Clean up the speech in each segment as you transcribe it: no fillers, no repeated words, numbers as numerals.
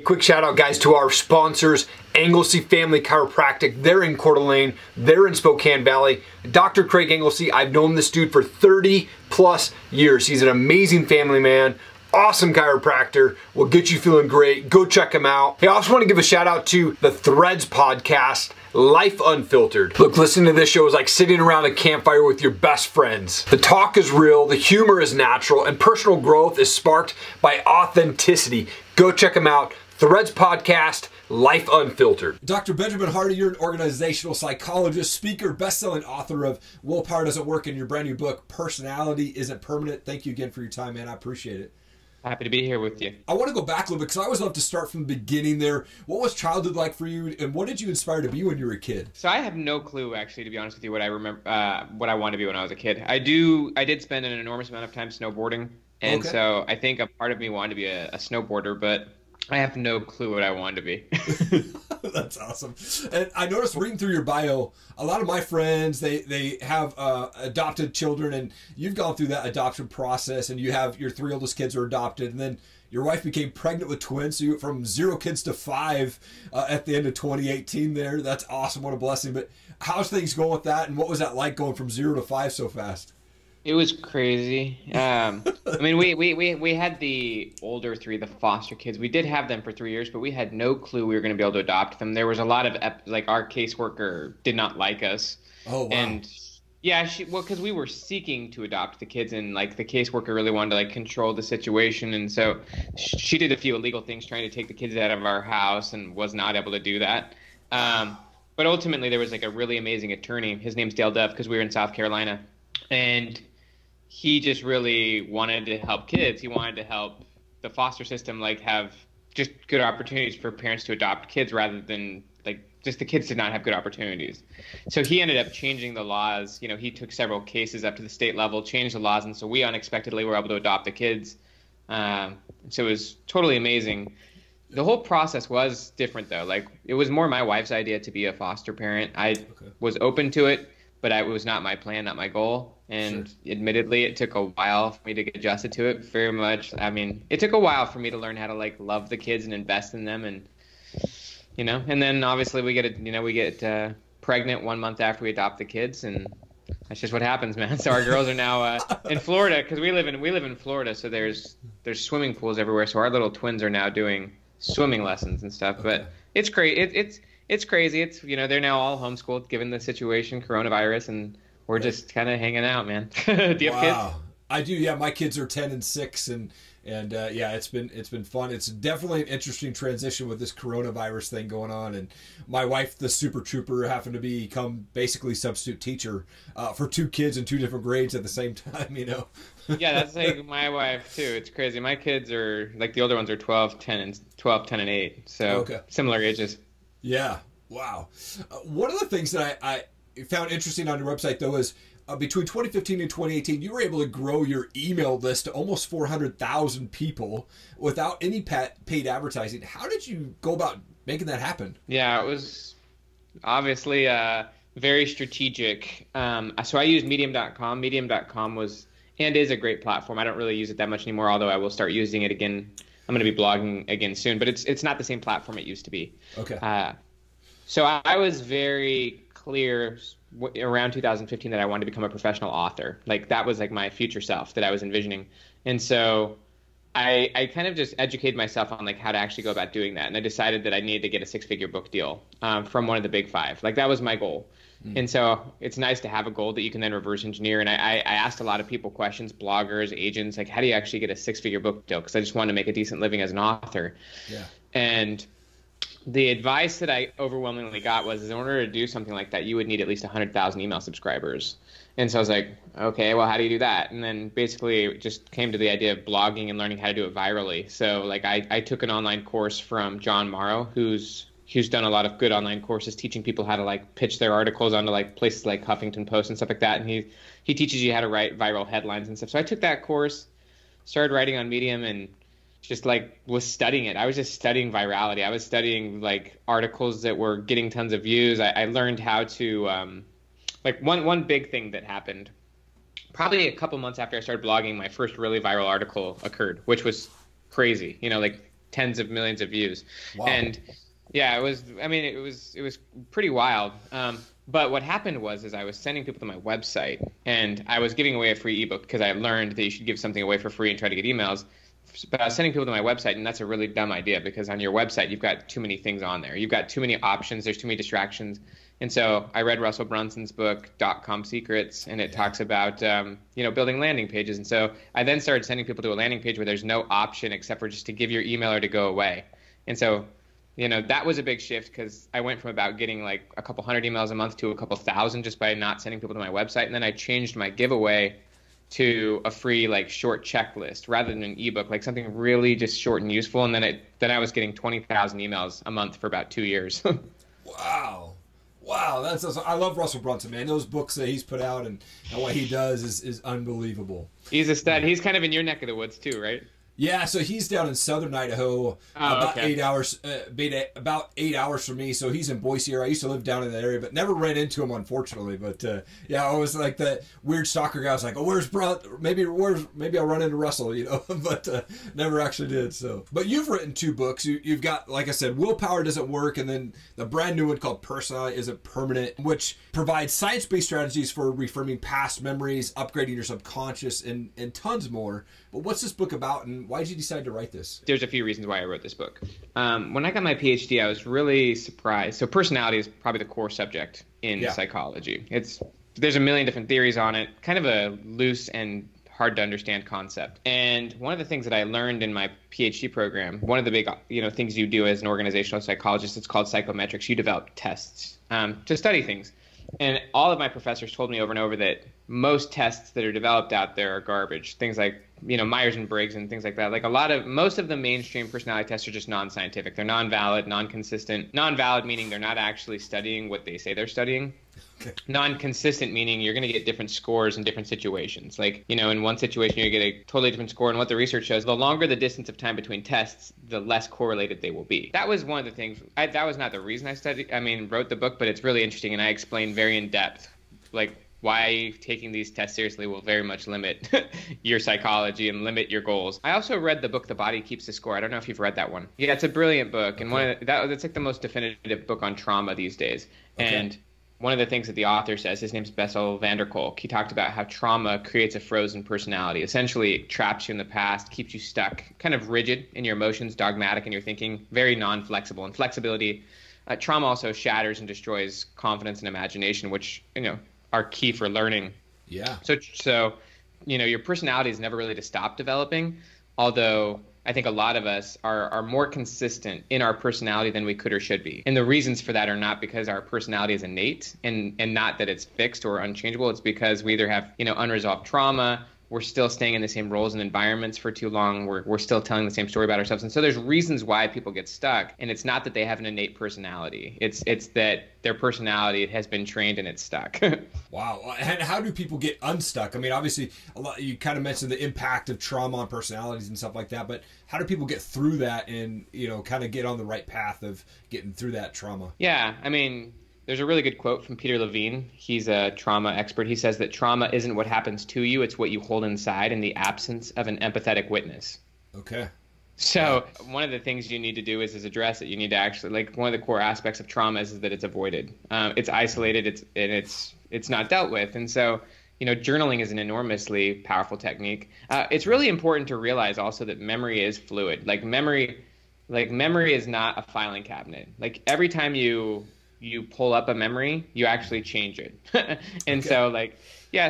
quick shout out, guys, to our sponsors, Anglesey Family Chiropractic. They're in Coeur d'Alene. They're in Spokane Valley. Dr. Craig Anglesey, I've known this dude for 30 plus years. He's an amazing family man. Awesome chiropractor, will get you feeling great. Go check him out. Hey, I also want to give a shout out to the Threads podcast, Life Unfiltered. Look, listening to this show is like sitting around a campfire with your best friends. The talk is real, the humor is natural, and personal growth is sparked by authenticity. Go check them out. Threads podcast, Life Unfiltered. Dr. Benjamin Hardy, you're an organizational psychologist, speaker, best-selling author of Willpower Doesn't Work, and your brand new book, Personality Isn't Permanent. Thank you again for your time, man. I appreciate it. Happy to be here with you. I want to go back a little bit because I always love to start from the beginning there. What was childhood like for you, and what did you inspire to be when you were a kid? So I have no clue, actually, to be honest with you, what I remember, what I wanted to be when I was a kid. I did spend an enormous amount of time snowboarding, and so I think a part of me wanted to be a snowboarder, but I have no clue what I wanted to be. That's awesome. And I noticed reading through your bio, a lot of my friends, they have adopted children, and you've gone through that adoption process, and you have your 3 oldest kids are adopted, and then your wife became pregnant with twins, so you went from 0 kids to 5 at the end of 2018 there. That's awesome. What a blessing. But how's things going with that, and what was that like going from 0 to 5 so fast? It was crazy. I mean, we had the older 3, the foster kids. We did have them for 3 years, but we had no clue we were going to be able to adopt them. There was a lot of, like, our caseworker did not like us. Oh, wow. And yeah, because we were seeking to adopt the kids, and like the caseworker really wanted to like control the situation. And so she did a few illegal things trying to take the kids out of our house and was not able to do that. But ultimately there was like a really amazing attorney. His name's Dale Dove, because we were in South Carolina. And he just really wanted to help kids. He wanted to help the foster system like have just good opportunities for parents to adopt kids, rather than like just the kids did not have good opportunities. So he ended up changing the laws. You know, he took several cases up to the state level, changed the laws, and so we unexpectedly were able to adopt the kids. So it was totally amazing. The whole process was different though. Like, it was more my wife's idea to be a foster parent. I was open to it, but it was not my plan, not my goal. And admittedly, it took a while for me to get adjusted to it. Very much. I mean, it took a while for me to learn how to like love the kids and invest in them, and you know. And then obviously we get pregnant 1 month after we adopt the kids, and that's just what happens, man. So our girls are now in Florida, because we live in Florida, so there's swimming pools everywhere. So our little twins are now doing swimming lessons and stuff. But it's great. It's crazy. It's, you know, they're now all homeschooled given the situation, coronavirus, and we're just kind of hanging out, man. Do you have kids? I do. Yeah, my kids are 10 and 6, and yeah, it's been fun. It's definitely an interesting transition with this coronavirus thing going on. And my wife, the super trooper, happened to become basically substitute teacher for 2 kids in 2 different grades at the same time. You know. Yeah, that's like my wife too. It's crazy. My kids are like, the older ones are 12, 10, and 8. So similar ages. Yeah. Wow. One of the things that I found interesting on your website, though, is between 2015 and 2018, you were able to grow your email list to almost 400,000 people without any paid advertising. How did you go about making that happen? Yeah, it was obviously very strategic. So I used Medium.com. Medium.com was and is a great platform. I don't really use it that much anymore, although I will start using it again. I'm going to be blogging again soon, but it's not the same platform it used to be. Okay. So I was very clear around 2015 that I wanted to become a professional author. Like, that was like my future self that I was envisioning. And so I kind of just educated myself on like how to actually go about doing that. And I decided that I needed to get a 6-figure book deal from one of the big 5. Like, that was my goal. And so it's nice to have a goal that you can then reverse engineer. And I asked a lot of people questions, bloggers, agents, like, how do you actually get a 6-figure book deal? Because I just wanted to make a decent living as an author. Yeah. And the advice that I overwhelmingly got was, in order to do something like that, you would need at least 100,000 email subscribers. And so I was like, okay, well, how do you do that? And then basically it just came to the idea of blogging and learning how to do it virally. So like I took an online course from John Morrow, who's done a lot of good online courses teaching people how to like pitch their articles onto like places like Huffington Post and stuff like that. And he teaches you how to write viral headlines and stuff. So I took that course, started writing on Medium, and just like was studying it. I was just studying virality. I was studying like articles that were getting tons of views. I learned how to like one big thing that happened probably a couple months after I started blogging, my first really viral article occurred, which was crazy. You know, like tens of millions of views. Wow. And yeah, it was pretty wild. But what happened was I was sending people to my website, and I was giving away a free ebook because I learned that you should give something away for free and try to get emails. But I was sending people to my website, and that's a really dumb idea because on your website, you've got too many things on there. You've got too many options. There's too many distractions. And so I read Russell Brunson's book, .com Secrets, and it talks about, building landing pages. And so I then started sending people to a landing page where there's no option except for just to give your email or to go away. And so that was a big shift because I went from about getting like a couple hundred emails a month to a couple thousand just by not sending people to my website. And then I changed my giveaway to a free like short checklist rather than an ebook, like something really just short and useful. And then I was getting 20,000 emails a month for about 2 years. Wow, that's awesome. I love Russell Brunson, man. Those books that he's put out and what he does is unbelievable. He's a stud. He's kind of in your neck of the woods too, right? Yeah, so he's down in southern Idaho, about 8 hours, about 8 hours from me. So he's in Boise area. I used to live down in that area, but never ran into him, unfortunately. But I was like that weird stalker guy. I was like, oh, where's maybe I'll run into Russell, but never actually did. So, but you've written 2 books. You've got, like I said, Willpower Doesn't Work, and then the brand new one called Personality Isn't Permanent, which provides science-based strategies for reframing past memories, upgrading your subconscious, and tons more. But what's this book about, and why did you decide to write this? There's a few reasons why I wrote this book. When I got my PhD, I was really surprised. So personality is probably the core subject in psychology. There's a million different theories on it, kind of a loose and hard to understand concept. And one of the things that I learned in my PhD program, one of the big things you do as an organizational psychologist, it's called psychometrics. You develop tests to study things. And all of my professors told me over and over that most tests that are developed out there are garbage. Things like, Myers-Briggs and things like that. Like most of the mainstream personality tests are just non-scientific. They're non-valid, non-consistent. Non-valid meaning they're not actually studying what they say they're studying. Okay. Non-consistent meaning you're going to get different scores in different situations. Like, in one situation you get a totally different score, and what the research shows, the longer the distance of time between tests, the less correlated they will be. That was one of the things. That was not the reason I wrote the book, but it's really interesting, and I explain very in depth, like, why taking these tests seriously will very much limit your psychology and limit your goals. I also read the book The Body Keeps the Score. I don't know if you've read that one. Yeah, it's a brilliant book, and that's like the most definitive book on trauma these days. Okay. And one of the things that the author says, his name's Bessel van der Kolk, he talked about how trauma creates a frozen personality. Essentially, it traps you in the past, keeps you stuck, kind of rigid in your emotions, dogmatic in your thinking, very non-flexible. And flexibility, trauma also shatters and destroys confidence and imagination, which, are key for learning. Yeah. So your personality is never really to stop developing, although I think a lot of us are more consistent in our personality than we could or should be. And the reasons for that are not because our personality is innate and not that it's fixed or unchangeable. It's because we either have, unresolved trauma, we're still staying in the same roles and environments for too long, we're still telling the same story about ourselves. And so there's reasons why people get stuck, and it's not that they have an innate personality. It's that their personality has been trained and it's stuck. Wow. And how do people get unstuck? I mean, obviously, you kind of mentioned the impact of trauma on personalities and stuff like that, but how do people get through that and, kind of get on the right path of getting through that trauma? Yeah, there's a really good quote from Peter Levine. He's a trauma expert. He says that trauma isn't what happens to you, it's what you hold inside in the absence of an empathetic witness. Okay. So one of the things you need to do is address it. You need to actually, one of the core aspects of trauma is that it's avoided. It's isolated, it's not dealt with. And so, journaling is an enormously powerful technique. It's really important to realize also that memory is fluid. Memory is not a filing cabinet. Every time you pull up a memory, you actually change it. And okay.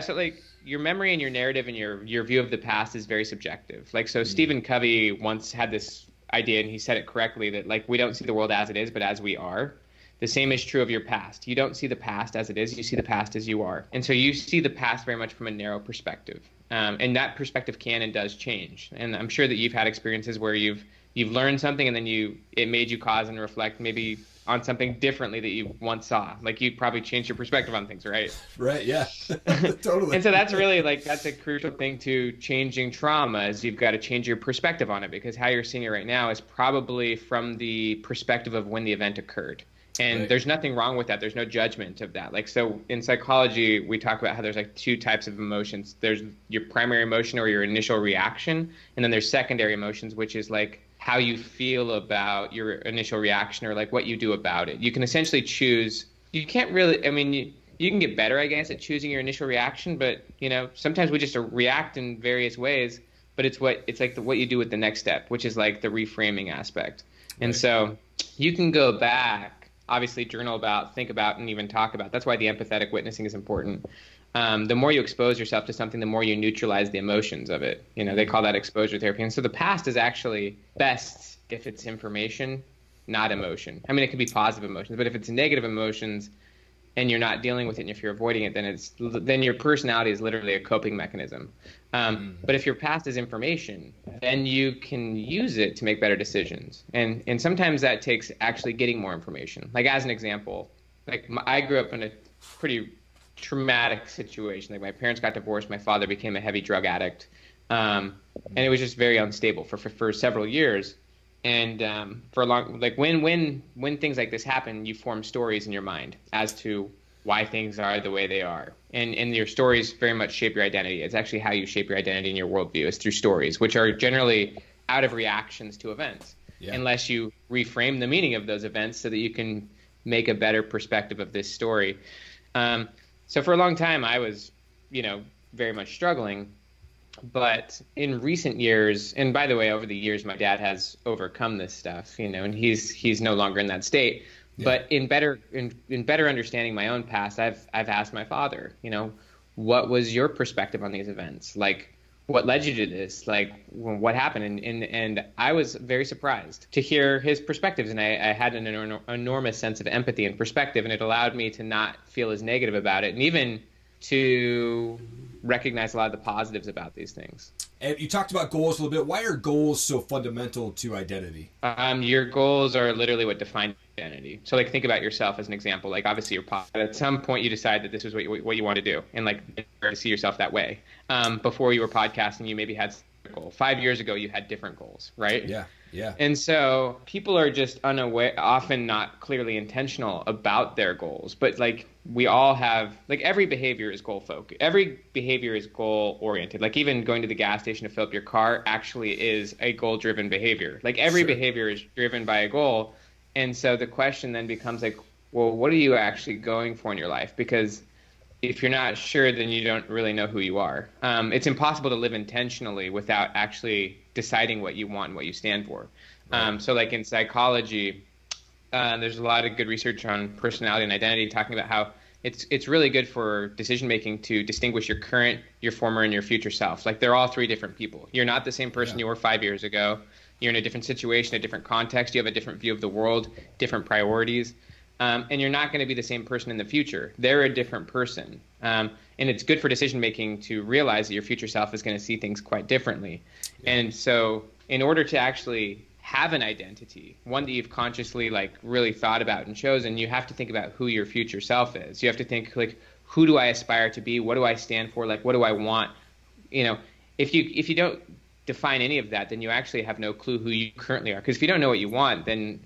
So your memory and your narrative and your view of the past is very subjective. Stephen Covey once had this idea, and he said it correctly, that we don't see the world as it is, but as we are. The same is true of your past. You don't see the past as it is, you see the past as you are. And so you see the past very much from a narrow perspective. And that perspective can and does change. And I'm sure that you've had experiences where you've learned something and then it made you pause and reflect maybe on something differently that you once saw. You probably changed your perspective on things, right? Right, yeah. Totally. And so that's really that's a crucial thing to changing trauma is you've got to change your perspective on it, because how you're seeing it right now is probably from the perspective of when the event occurred. And right. There's nothing wrong with that. There's no judgment of that. So in psychology, we talk about how there's 2 types of emotions. There's your primary emotion or your initial reaction, and then there's secondary emotions, which is how you feel about your initial reaction or like what you do about it. You can essentially choose. You can't really, I mean, you can get better, I guess, at choosing your initial reaction, but sometimes we just react in various ways, but it's like what you do with the next step, which is like the reframing aspect. And so you can go back, obviously journal about, think about, and even talk about. That's why the empathetic witnessing is important. The more you expose yourself to something, the more you neutralize the emotions of it. They call that exposure therapy. And so the past is actually best if it's information, not emotion. I mean, it could be positive emotions, but if it's negative emotions and you're not dealing with it and if you're avoiding it, then your personality is literally a coping mechanism. But if your past is information, then you can use it to make better decisions. And sometimes that takes actually getting more information. Like as an example, I grew up in a pretty traumatic situation. Like my parents got divorced, my father became a heavy drug addict, and it was just very unstable for several years. And for a long, like when things like this happen, you form stories in your mind as to why things are the way they are, and your stories very much shape your identity. It's actually how you shape your identity and your worldview is through stories, which are generally out of reactions to events, unless you reframe the meaning of those events so that you can make a better perspective of this story. So for a long time, I was, very much struggling. But in recent years, and by the way, over the years, my dad has overcome this stuff, and he's no longer in that state. Yeah. But in better understanding my own past, I've asked my father, what was your perspective on these events? Like, what led you to this? Like, what happened? And I was very surprised to hear his perspectives, and I had an enormous sense of empathy and perspective, and it allowed me to not feel as negative about it, and even to recognize a lot of the positives about these things. And you talked about goals a little bit. Why are goals so fundamental to identity? Your goals are literally what define identity. So think about yourself as an example. Like obviously at some point you decide that this is what you want to do, and to see yourself that way. Before you were podcasting, you maybe had a goal. 5 years ago, you had different goals, right? Yeah. Yeah. And so people are just unaware, often not clearly intentional about their goals. But we all have, every behavior is goal focused. Every behavior is goal oriented. Like even going to the gas station to fill up your car actually is a goal driven behavior. Every behavior is driven by a goal. And so the question then becomes well, what are you actually going for in your life? Because if you're not sure, then you don't really know who you are. It's impossible to live intentionally without actually deciding what you want and what you stand for. Right. So in psychology, there's a lot of good research on personality and identity talking about how it's really good for decision making to distinguish your current, your former, and your future self. They're all three different people. You're not the same person you were 5 years ago. You're in a different situation, a different context. You have a different view of the world, different priorities. And you're not going to be the same person in the future. They're a different person. And it's good for decision making to realize that your future self is going to see things quite differently. Yeah. And so in order to actually have an identity, one that you've consciously really thought about and chosen, you have to think about who your future self is. You have to think who do I aspire to be? What do I stand for? What do I want? If you don't define any of that, then you actually have no clue who you currently are. Because if you don't know what you want, then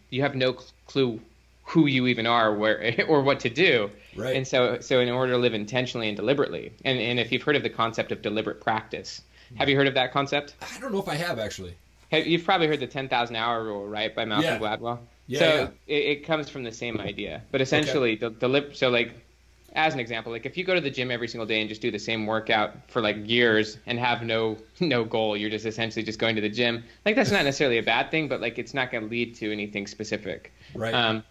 you have no clue who you even are, where or what to do. Right. And so in order to live intentionally and deliberately, and if you've heard of the concept of deliberate practice, have you heard of that concept? I don't know if I have actually. You've probably heard the 10,000 hour rule, right, by Malcolm Gladwell? Yeah. So it comes from the same idea, but essentially as an example, if you go to the gym every single day and just do the same workout for years and have no goal, you're just essentially just going to the gym. That's not necessarily a bad thing, but it's not going to lead to anything specific. Right.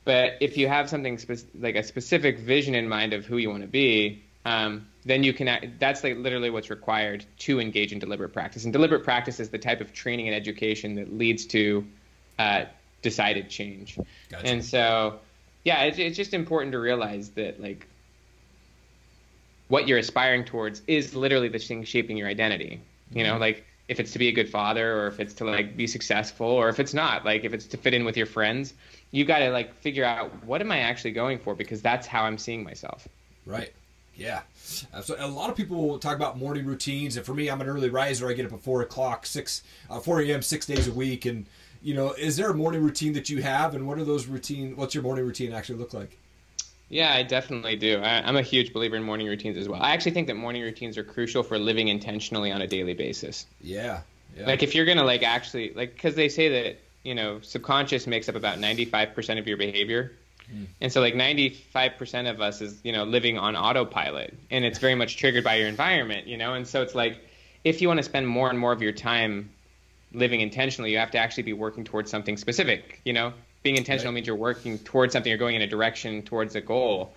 But if you have something a specific vision in mind of who you want to be, then you can. That's literally what's required to engage in deliberate practice. And deliberate practice is the type of training and education that leads to decided change. Gotcha. And so, it's just important to realize that what you're aspiring towards is literally the thing shaping your identity. If it's to be a good father, or if it's to be successful, or if it's not, if it's to fit in with your friends, you got to figure out what am I actually going for, because that's how I'm seeing myself. Right. Yeah. So a lot of people talk about morning routines, and for me, I'm an early riser. I get up at 4 a.m. 6 days a week. And is there a morning routine that you have, and what's your morning routine actually look like? Yeah, I definitely do. I'm a huge believer in morning routines as well. I actually think that morning routines are crucial for living intentionally on a daily basis. Yeah. Yeah. Like if you're gonna like actually like, because they say that, you know, subconscious makes up about 95% of your behavior. And so like 95% of us is, you know, living on autopilot, and it's very much triggered by your environment, you know? And so it's like, if you want to spend more and more of your time living intentionally, you have to actually be working towards something specific, you know? Being intentional means you're working towards something, you're going in a direction towards a goal,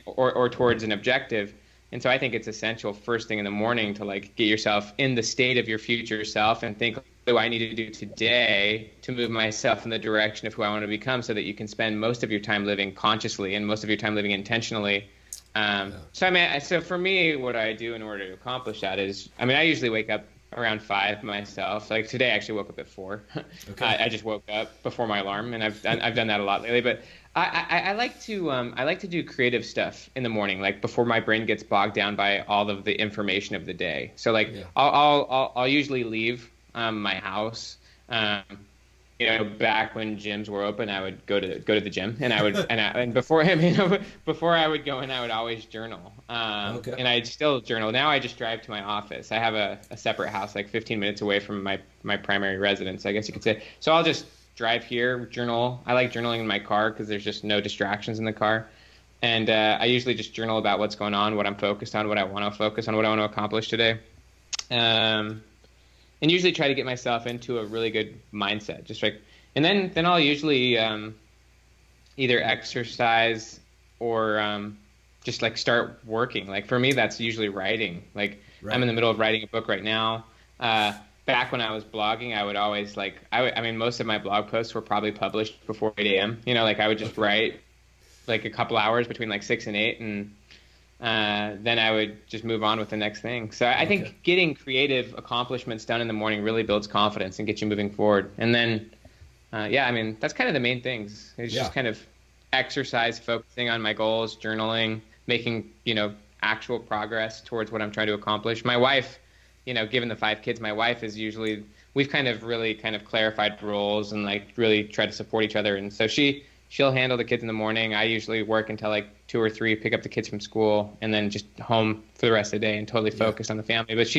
or towards an objective. And so I think it's essential first thing in the morning to like get yourself in the state of your future self and think, what do I need to do today to move myself in the direction of who I want to become, so that you can spend most of your time living consciously and most of your time living intentionally. So I mean, so for me, what I do in order to accomplish that is, I mean, I usually wake up around 5 myself. Like today, I actually woke up at 4. Okay. I just woke up before my alarm, and I've done that a lot lately. But I like to do creative stuff in the morning, like before my brain gets bogged down by all of the information of the day. So like I'll usually leave my house. You know, back when gyms were open, I would go to the gym, and I would and before before I would go in, I would always journal. And I'd still journal. Now I just drive to my office. I have a separate house, like 15 minutes away from my primary residence, I guess you could say. So I'll just drive here, journal. I like journaling in my car because there's just no distractions in the car. And I usually just journal about what's going on, what I'm focused on, what I want to focus on, what I want to accomplish today. And usually try to get myself into a really good mindset, just like, and then I'll usually either exercise or just like start working. Like for me, that's usually writing. Like I'm in the middle of writing a book right now. Back when I was blogging, I would always like, I mean, most of my blog posts were probably published before 8 a.m. You know, like I would just write like a couple hours between like 6 and 8, and then I would just move on with the next thing. So I think getting creative accomplishments done in the morning really builds confidence and gets you moving forward. And then, I mean, that's kind of the main things. It's just kind of exercise, focusing on my goals, journaling, making, you know, actual progress towards what I'm trying to accomplish. My wife, you know, given the 5 kids, my wife is usually, we've kind of really kind of clarified roles and like really try to support each other. And so she'll handle the kids in the morning. I usually work until like 2 or 3, pick up the kids from school, and then just home for the rest of the day and totally focus on the family. But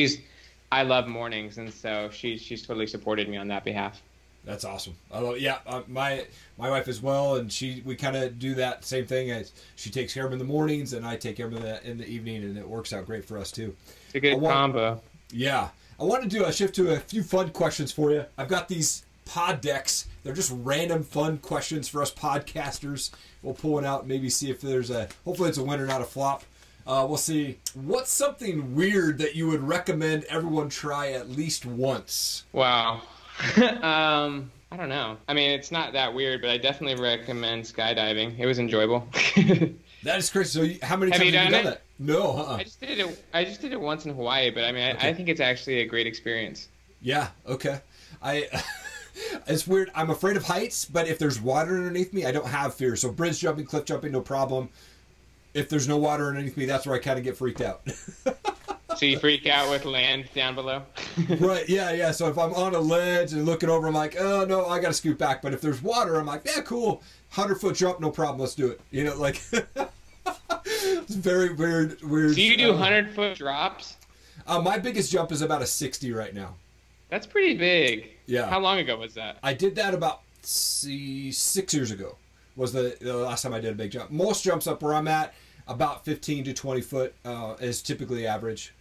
I love mornings, and so she's totally supported me on that behalf. That's awesome. I love, my wife as well, and we kind of do that same thing. As she takes care of them in the mornings, and I take care of them in the evening, and it works out great for us too. It's a good combo. Yeah. I want to do a shift to a few fun questions for you. I've got these pod decks. They're just random fun questions for us podcasters. We'll pull one out and maybe see if hopefully it's a winner, not a flop. We'll see. What's something weird that you would recommend everyone try at least once? Wow. I don't know. I mean, it's not that weird, but I definitely recommend skydiving. It was enjoyable. That is crazy. So how many times have you done that? No. I just did it once in Hawaii, but I mean, I think it's actually a great experience. Yeah. Okay. It's weird. I'm afraid of heights, but if there's water underneath me, I don't have fear. So bridge jumping, cliff jumping, no problem. If there's no water underneath me, that's where I kind of get freaked out. So you freak out with land down below? Right, yeah. So if I'm on a ledge and looking over, I'm like, oh, no, I got to scoot back. But if there's water, I'm like, yeah, cool. 100-foot jump, no problem. Let's do it. You know, like, it's very weird. So you do 100-foot drops? My biggest jump is about a 60 right now. That's pretty big. Yeah. How long ago was that? I did that about 6 years ago was the last time I did a big jump. Most jumps up where I'm at, about 15 to 20 foot is typically average.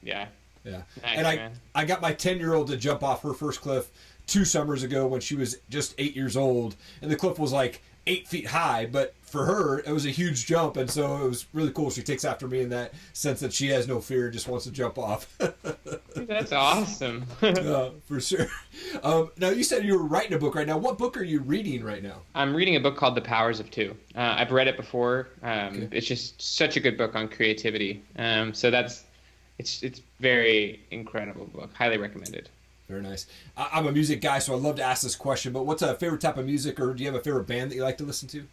Yeah. Yeah. Nice, and I got my 10-year-old to jump off her first cliff 2 summers ago when she was just 8 years old. And the cliff was like 8 feet high, but for her, it was a huge jump. And so it was really cool. She takes after me in that sense that she has no fear, just wants to jump off. That's awesome. For sure. Now, you said you were writing a book right now. What book are you reading right now? I'm reading a book called The Powers of Two. I've read it before. It's just such a good book on creativity. So it's very incredible book. Highly recommended. Very nice. I'm a music guy, so I'd love to ask this question, but what's a favorite type of music, or do you have a favorite band that you like to listen to?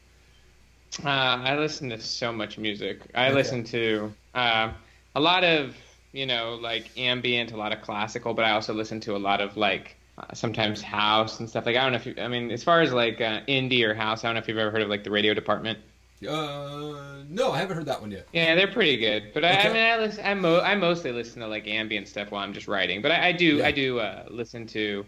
I listen to so much music. I listen to a lot of, like ambient, a lot of classical, but I also listen to a lot of like sometimes house and stuff. Like, I don't know if as far as like indie or house, I don't know if you've ever heard of like the Radio Department. No, I haven't heard that one yet. Yeah, they're pretty good. But Okay. I mostly listen to like ambient stuff while I'm just writing. But I do listen to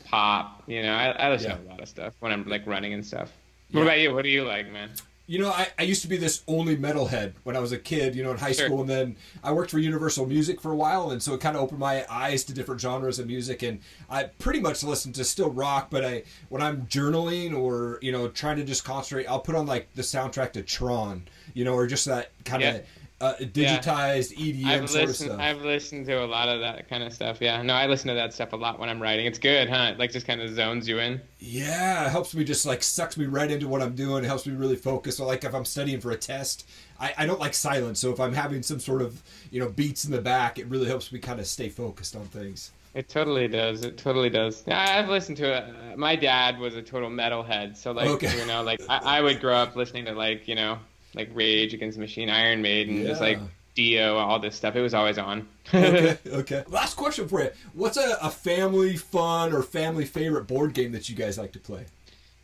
pop. You know, I listen to a lot of stuff when I'm like running and stuff. What about you? What do you like, man? You know, I used to be this only metalhead when I was a kid, you know, in high Sure. school. And then I worked for Universal Music for a while. And so it kind of opened my eyes to different genres of music. And I pretty much listen to still rock. But when I'm journaling or, you know, trying to just concentrate, I'll put on like the soundtrack to Tron, you know, or just that kind of digitized EDM sort of stuff. I've listened to a lot of that kind of stuff. Yeah, no, I listen to that stuff a lot when I'm writing. It's good, huh? It like just kind of zones you in. Yeah, it helps me, just like sucks me right into what I'm doing. It helps me really focus. So like if I'm studying for a test, I don't like silence. So if I'm having some sort of, you know, beats in the back, it really helps me kind of stay focused on things. It totally does. It totally does. Yeah, I've listened to it. My dad was a total metalhead, so like you know, like I would grow up listening to like, you know, like Rage Against the Machine, Iron Maiden, just like Dio, all this stuff. It was always on. Okay. Last question for you. What's a family fun or family favorite board game that you guys like to play?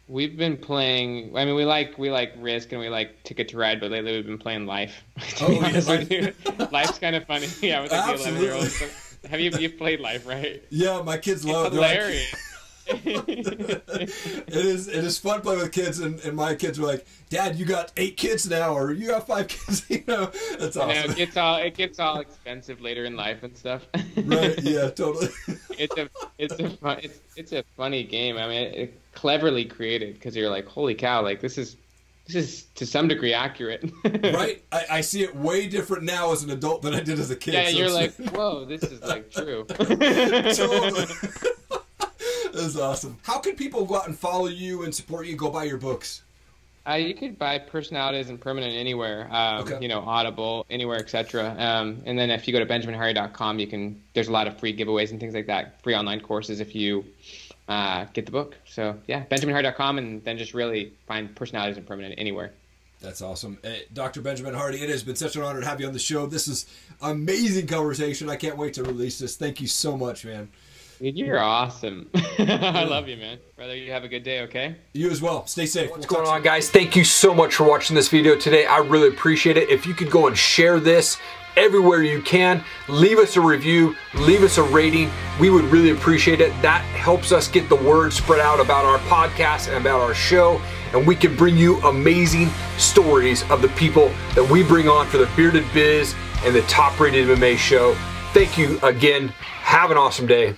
We've been playing. I mean, we like Risk and we like Ticket to Ride, but lately we've been playing Life. Oh, yeah. Life's kind of funny. Yeah, with like the 11-year-old. So, have you've played Life, right? Yeah, my kids love it. It's hilarious. It is fun playing with kids, and my kids were like, "Dad, you got 8 kids now, or you got 5 kids?" You know, that's awesome. You know, it gets all expensive later in life and stuff. Right? Yeah, totally. It's a funny game. I mean, it cleverly created because you're like, holy cow, like this is to some degree accurate. Right? I see it way different now as an adult than I did as a kid. Yeah, so you're like, whoa, this is like true. Totally. That's awesome. How can people go out and follow you and support you, go buy your books? You could buy Personalities and Permanent anywhere, you know, Audible, anywhere, etc. And then if you go to benjaminhardy.com, there's a lot of free giveaways and things like that, free online courses if you get the book. So yeah, benjaminhardy.com, and then just really find Personalities and Permanent anywhere. That's awesome. Dr. Benjamin Hardy, it has been such an honor to have you on the show. This is amazing conversation. I can't wait to release this. Thank you so much, man. Dude, you're awesome. I love you, man. Brother, you have a good day, okay? You as well. Stay safe. What's going on, guys? Thank you so much for watching this video today. I really appreciate it. If you could go and share this everywhere you can, leave us a review, leave us a rating. We would really appreciate it. That helps us get the word spread out about our podcast and about our show, and we can bring you amazing stories of the people that we bring on for the Bearded Biz and the Top Rated MMA show. Thank you again. Have an awesome day.